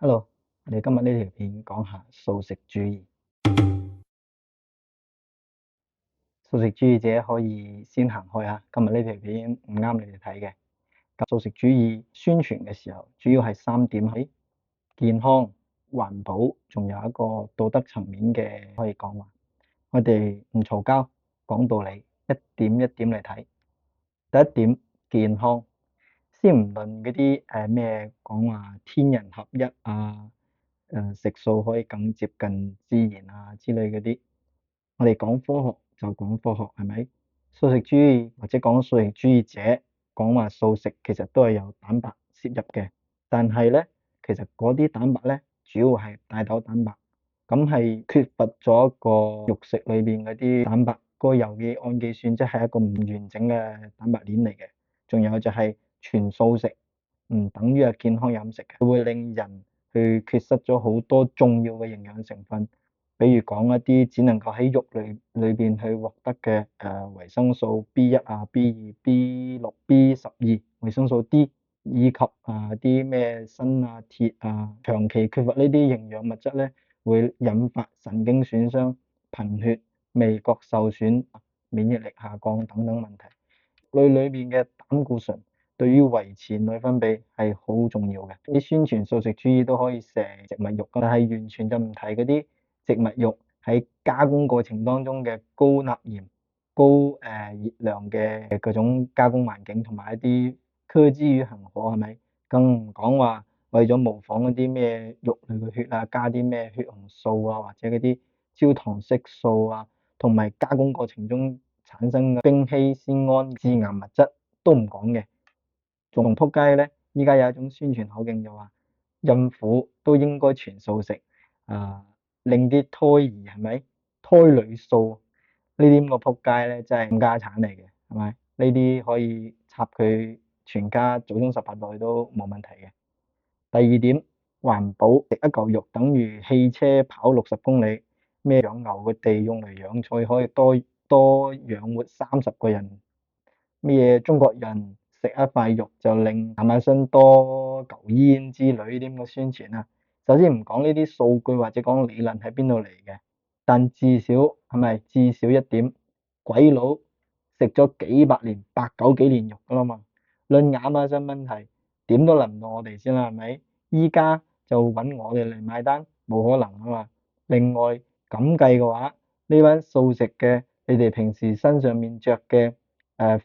Hello，我哋今日呢條片講下素食主義。素食主義者可以先行開下，今日呢條片唔啱你哋睇嘅。咁素食主義宣傳嘅時候，主要係3點：喺健康、環保，仲有一個道德層面嘅可以講話。我哋唔嘈交，講道理，一點一點嚟睇。第一點，健康，先唔論嗰啲咩講話天人合一啊。食素可以更接近自然啊之類嗰啲，我哋講科學就講科學，係咪？素食主義或者講素食主義者講話素食，其實都係有蛋白攝入嘅，但係咧，其實嗰啲蛋白咧主要係大豆蛋白，咁係缺乏咗一個肉食裏邊嗰啲蛋白，個有機氨基酸，即係一個唔完整嘅蛋白鏈嚟嘅。仲有就係全素食，唔等於係健康飲食嘅，會令人去缺失咗好多重要嘅營養成分，比如講一啲只能夠喺肉裏邊去獲得嘅維生素 B1 啊、B2、B6、B12、維生素 D， 以及啲咩鋅啊、鐵啊，長期缺乏呢啲營養物質咧，會引發神經損傷、貧血、味覺受損、免疫力下降等等問題。裏邊嘅膽固醇對於維持內分泌係好重要嘅。啲宣傳素食主義都可以食植物肉，但係完全就唔提嗰啲植物肉喺加工過程當中嘅高鈉鹽、高熱量嘅嗰種加工環境，同埋一啲科技與恆河，係咪？更唔講話為咗模仿嗰啲咩肉類嘅血啊，加啲咩血紅素啊，或者嗰啲焦糖色素啊，同埋加工過程中產生嘅丙烯酰胺致癌物質都唔講嘅。仲撲街咧！依家有一種宣傳口徑就話，孕婦都應該全素食，令啲胎兒係咪胎裏素呢啲咁嘅撲街咧，真係冚家產嚟嘅，係咪？呢啲可以插佢全家祖宗18代都冇問題嘅。第二點，環保，食一嚿肉等於汽車跑60公里，咩養牛嘅地用嚟養菜可以多養活30個人，咩中國人食一塊肉就令亞馬遜多嚿煙之類啲咁嘅宣傳啊。首先唔講呢啲數據或者講理論喺邊度嚟嘅，但至少係咪至少一點，鬼佬食咗幾百年8、9幾年肉噶啦嘛。論亞馬遜問題，點都輪唔到我哋先啦，係咪？依家就揾我哋嚟買單，冇可能啊嘛。另外咁計嘅話，呢班素食嘅，你哋平時身上面着嘅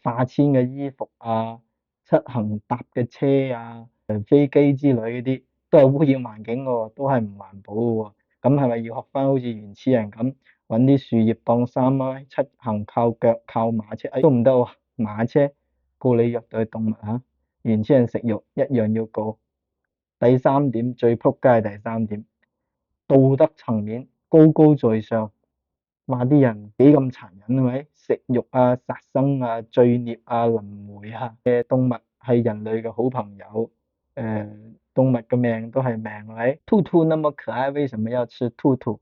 化纖嘅衣服啊，出行搭嘅車啊，飛機之類嗰啲，都係污染環境嘅，都係唔環保嘅。咁係咪要學翻好似原始人咁，揾啲樹葉當衫啊，出行靠腳靠馬車？都唔得喎，馬車告你虐待動物啊！原始人食肉一樣要告。第三點，最撲街，第三點，道德層面高高在上，話啲人幾咁殘忍，係咪？食肉啊、殺生啊、罪孽啊、輪迴啊嘅動物係人類嘅好朋友，動物嘅命都係命，係咪？兔兔那麼可愛，為什麼要吃兔兔？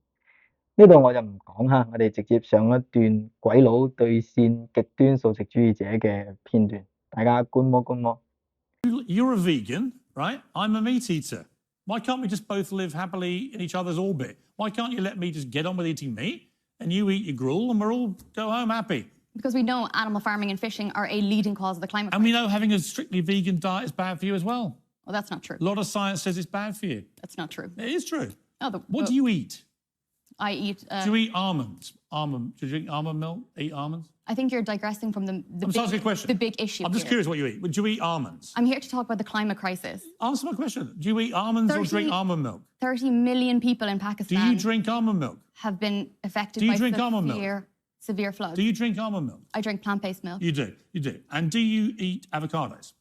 呢度我就唔講吓，我哋直接上一段鬼佬對線極端素食主義者嘅片段，大家觀摩觀摩。You're a vegan, right? I'm a meat eater. Why can't we just both live happily in each other's orbit? Why can't you let me just get on with eating meat and you eat your gruel and we'll all go home happy? Because we know animal farming and fishing are a leading cause of the climate crisis. And we know having a strictly vegan diet is bad for you as well. Well, that's not true. A lot of science says it's bad for you. That's not true. It is true. Oh, What do you eat? I eat... Do you eat almonds? Do you drink almond milk? Eat almonds? I think you're digressing from the big issue. I'm just curious what you eat. Do you eat almonds? I'm here to talk about the climate crisis. Answer my question. Do you eat almonds or drink almond milk? 30 million people in Pakistan... Do you drink almond milk? ...have been affected by severe floods. Do you drink almond milk? I drink plant-based milk. You do. And do you eat avocados?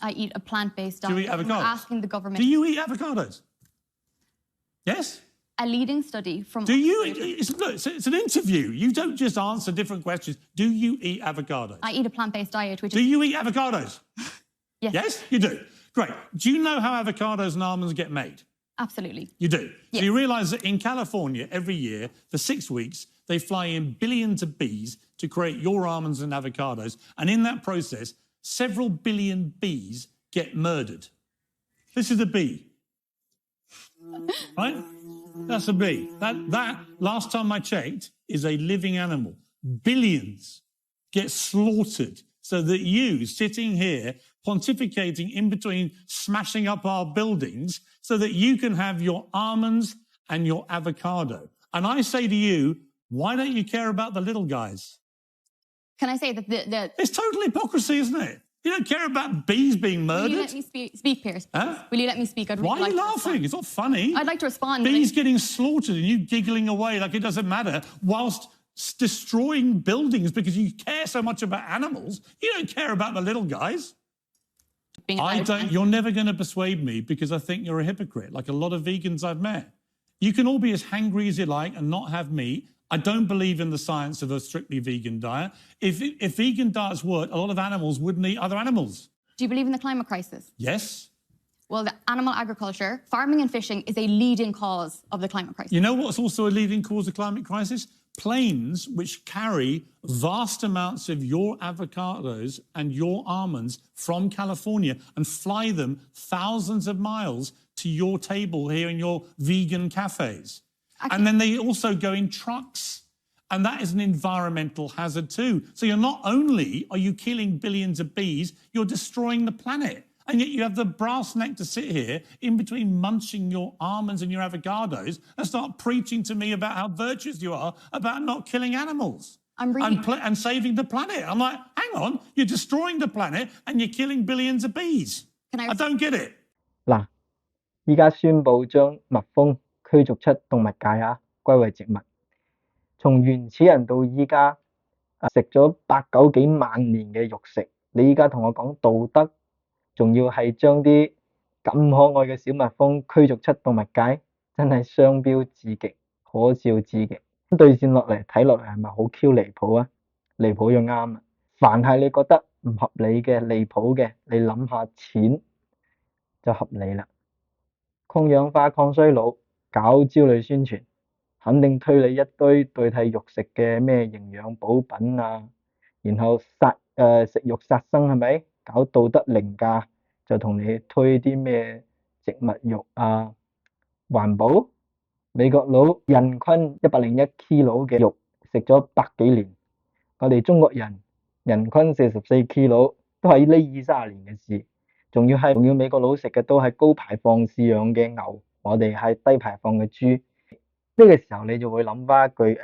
I eat a plant-based diet. Do you eat avocados? We're asking the government... Do you eat avocados? Yes? A leading study from... Do you eat... It's an interview. You don't just answer different questions. Do you eat avocados? I eat a plant-based diet, which Do you eat avocados? Yes. Yes? You do? Great. Do you know how avocados and almonds get made? Absolutely. You do? Yes. So you realise that in California, every year, for 6 weeks, they fly in billions of bees to create your almonds and avocados, and in that process, several billion bees get murdered. This is a bee. right? That's a bee. That last time I checked is a living animal. Billions get slaughtered so that you sitting here pontificating in between smashing up our buildings so that you can have your almonds and your avocado. And I say to you, why don't you care about the little guys? Can I say that the It's total hypocrisy, isn't it? You don't care about bees being Will you murdered. let me speak, Pierce? Huh? Will you let me speak? I'd Why really are you like to laughing? respond. It's not funny. I'd like to respond. Bees getting slaughtered and you giggling away like it doesn't matter whilst destroying buildings because you care so much about animals. You don't care about the little guys. Being a I loud don't. man. You're never going to persuade me because I think you're a hypocrite, like a lot of vegans I've met. You can all be as hangry as you like and not have meat. I don't believe in the science of a strictly vegan diet. If vegan diets worked, a lot of animals wouldn't eat other animals. Do you believe in the climate crisis? Yes. Well, the animal agriculture, farming and fishing is a leading cause of the climate crisis. You know what's also a leading cause of climate crisis? Planes which carry vast amounts of your avocados and your almonds from California and fly them thousands of miles to your table here in your vegan cafes. And then they also go in trucks. And that is an environmental hazard too. So you're not only are you killing billions of bees, you're destroying the planet. And yet you have the brass neck to sit here in between munching your almonds and your avocados and start preaching to me about how virtuous you are about not killing animals I'm reading. and saving the planet. I'm like, hang on, you're destroying the planet and you're killing billions of bees. Can I I don't get it. 嗱，依家宣布將蜜蜂驅逐出動物界啊，歸為植物。從原始人到依家，食咗8、9幾萬年嘅肉食，你依家同我講道德，仲要係將啲咁可愛嘅小蜜蜂驅逐出動物界，真係雙標至極，可笑至極。咁對戰落嚟睇落嚟係咪好 Q 離譜啊？離譜就啱啦。凡係你覺得唔合理嘅、離譜嘅，你諗下錢就合理啦。抗氧化抗衰老，搞焦慮宣傳，肯定推你一堆代替肉食嘅咩營養補品啊，然後食肉殺生係咪？搞道德凌駕，就同你推啲咩植物肉啊，環保。美國佬人均101 kilo 嘅肉食咗100幾年，我哋中國人人均44 kilo 都係呢20-30年嘅事。仲要美國佬食嘅都係高排放飼養嘅牛，我哋係低排放嘅豬。呢個時候你就會諗翻一句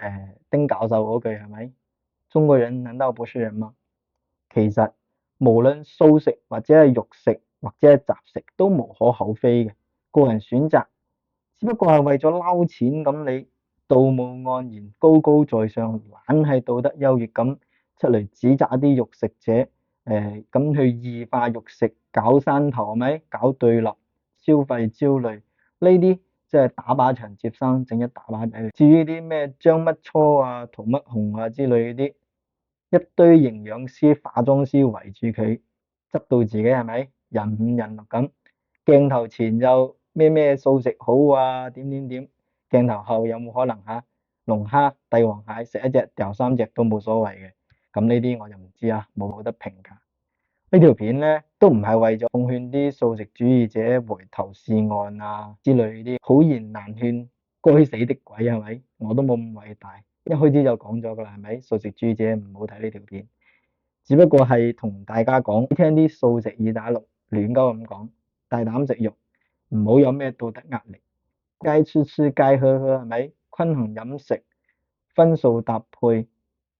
丁教授嗰句係咪？中國人難道不是人嗎？其實無論素食或者係肉食或者係雜食都無可厚非嘅，個人選擇。只不過係為咗撈錢咁，你道貌岸然、高高在上，懶係道德優越咁出嚟指責一啲肉食者，咁去異化肉食，搞山頭係咪？搞對立、消費焦慮，呢啲即係打靶場接生，整一大把仔。至於啲咩張乜初啊、涂乜紅啊之類嗰啲，一堆營養師、化妝師圍住佢，執到自己係咪人五人六咁？鏡頭前又咩素食好啊，點，鏡頭後有冇可能龍蝦、帝王蟹食一隻掉3隻都冇所謂嘅？咁呢啲我就唔知啊，冇得評價。呢條片咧都唔係為咗奉勸啲素食主義者回頭是岸啊之類啲好言難勸，該死的鬼係咪？我都冇咁偉大，一開始就講咗㗎啦，係咪？素食主義者唔好睇呢條片，只不過係同大家講，聽啲素食二打六亂鳩咁講，大膽食肉，唔好有咩道德壓力，該吃該喝係咪？均衡飲食，分數搭配，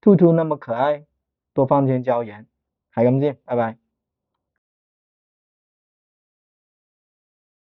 兔兔那麼可愛，多放點椒鹽，係咁先，拜拜。